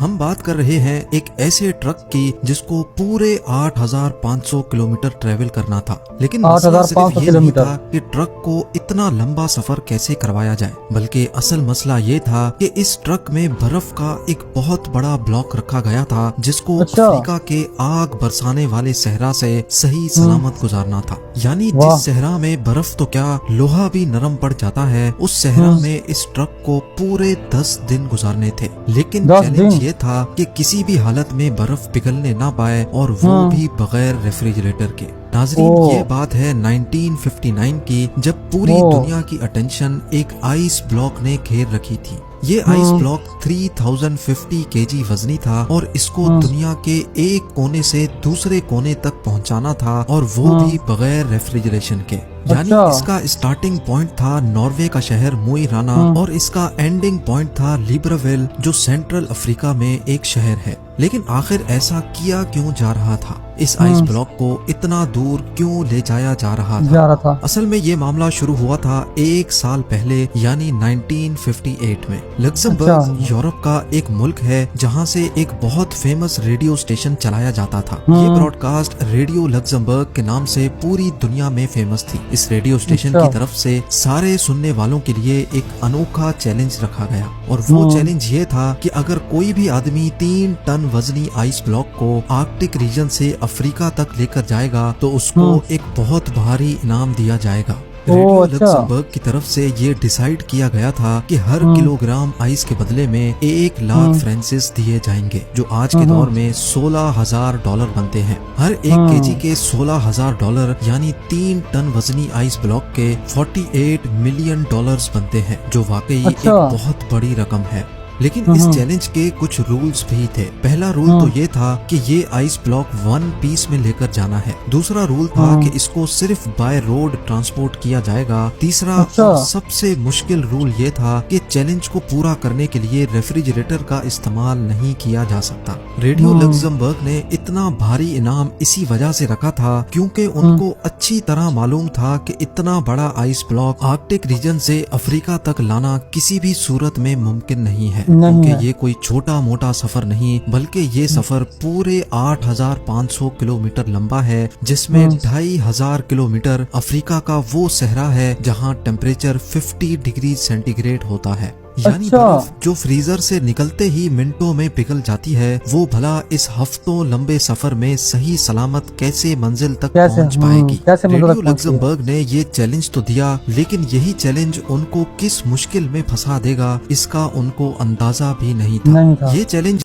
ہم بات کر رہے ہیں ایک ایسے ٹرک کی جس کو پورے 8500 کلومیٹر ٹریول کرنا تھا، لیکن مسئلہ صرف یہ نہیں تھا کہ ٹرک کو اتنا لمبا سفر کیسے کروایا جائے، بلکہ اصل مسئلہ یہ تھا کہ اس ٹرک میں برف کا ایک بہت بڑا بلاک رکھا گیا تھا جس کو افریقہ کے آگ برسانے والے صحرا سے صحیح سلامت گزارنا تھا۔ یعنی جس صحرا میں برف تو کیا لوہا بھی نرم پڑ جاتا ہے، اس صحرا میں اس ٹرک کو پورے 10 دن گزارنے تھے، لیکن چیلنج یہ تھا کہ کسی بھی حالت میں برف پگھلنے نہ پائے، اور وہ بھی بغیر ریفریجریٹر کے۔ ناظرین، یہ بات ہے 1959 کی، جب پوری دنیا کی اٹینشن ایک آئس بلاک نے گھیر رکھی تھی۔ یہ آئس بلاک 3050 kg وزنی تھا، اور اس کو دنیا کے ایک کونے سے دوسرے کونے تک پہنچانا تھا، اور وہ بھی بغیر ریفریجریشن کے۔ یعنی اس کا اسٹارٹنگ پوائنٹ تھا ناروے کا شہر موئی رانا، اور اس کا اینڈنگ پوائنٹ تھا لیبرویل، جو سینٹرل افریقہ میں ایک شہر ہے۔ لیکن آخر ایسا کیا کیوں جا رہا تھا؟ اس آئس بلاک کو اتنا دور کیوں لے جایا جا رہا تھا؟ اصل میں یہ معاملہ شروع ہوا تھا 1 سال پہلے، یعنی 1958 میں۔ لگزمبرگ یورپ کا ایک ملک ہے جہاں سے ایک بہت فیمس ریڈیو اسٹیشن چلایا جاتا تھا۔ یہ براڈ کاسٹ ریڈیو لگزمبرگ کے نام سے پوری دنیا میں فیمس تھی۔ اس ریڈیو اسٹیشن کی طرف سے سارے سننے والوں کے لیے ایک انوکھا چیلنج رکھا گیا، اور وہ چیلنج یہ تھا کہ اگر کوئی بھی آدمی 3 ٹن وزنی آئس بلاک کو آرکٹک ریجن سے افریقہ تک لے کر جائے گا تو اس کو ایک بہت بھاری انعام دیا جائے گا۔ ریڈیو لگزمبرگ کی طرف سے یہ ڈیسائیڈ کیا گیا تھا کہ ہر کلو گرام آئس کے بدلے میں 1 لاکھ فرانسس دیے جائیں گے، جو آج کے دور میں $16,000 بنتے ہیں۔ ہر 1 kg کے $16,000 یعنی 3 ٹن وزنی آئس بلاک کے $48 ملین بنتے ہیں، جو واقعی ایک بہت بڑی رقم ہے۔ لیکن اس چیلنج کے کچھ رولز بھی تھے۔ پہلا رول تو یہ تھا کہ یہ آئس بلاک 1 پیس میں لے کر جانا ہے۔ دوسرا رول تھا کہ اس کو صرف بائی روڈ ٹرانسپورٹ کیا جائے گا۔ تیسرا اور سب سے مشکل رول یہ تھا کہ چیلنج کو پورا کرنے کے لیے ریفریجریٹر کا استعمال نہیں کیا جا سکتا۔ ریڈیو لگزمبرگ نے اتنا بھاری انعام اسی وجہ سے رکھا تھا کیونکہ ان کو اچھی طرح معلوم تھا کہ اتنا بڑا آئس بلاک آرکٹک ریجن سے افریقہ تک لانا کسی بھی صورت میں ممکن نہیں ہے، کیونکہ یہ کوئی چھوٹا موٹا سفر نہیں، بلکہ یہ سفر پورے 8500 کلومیٹر لمبا ہے، جس میں 2500 کلومیٹر افریقہ کا وہ صحرا ہے جہاں ٹیمپریچر 50 ڈگری سینٹی گریڈ ہوتا ہے۔ یعنی برف جو فریزر سے نکلتے ہی منٹوں میں پگھل جاتی ہے، وہ بھلا اس ہفتوں لمبے سفر میں صحیح سلامت کیسے منزل تک پہنچ پائے گی؟ ریڈیو لگزمبرگ نے یہ چیلنج تو دیا، لیکن یہی چیلنج ان کو کس مشکل میں پھنسا دے گا اس کا ان کو اندازہ بھی نہیں تھا۔ یہ چیلنج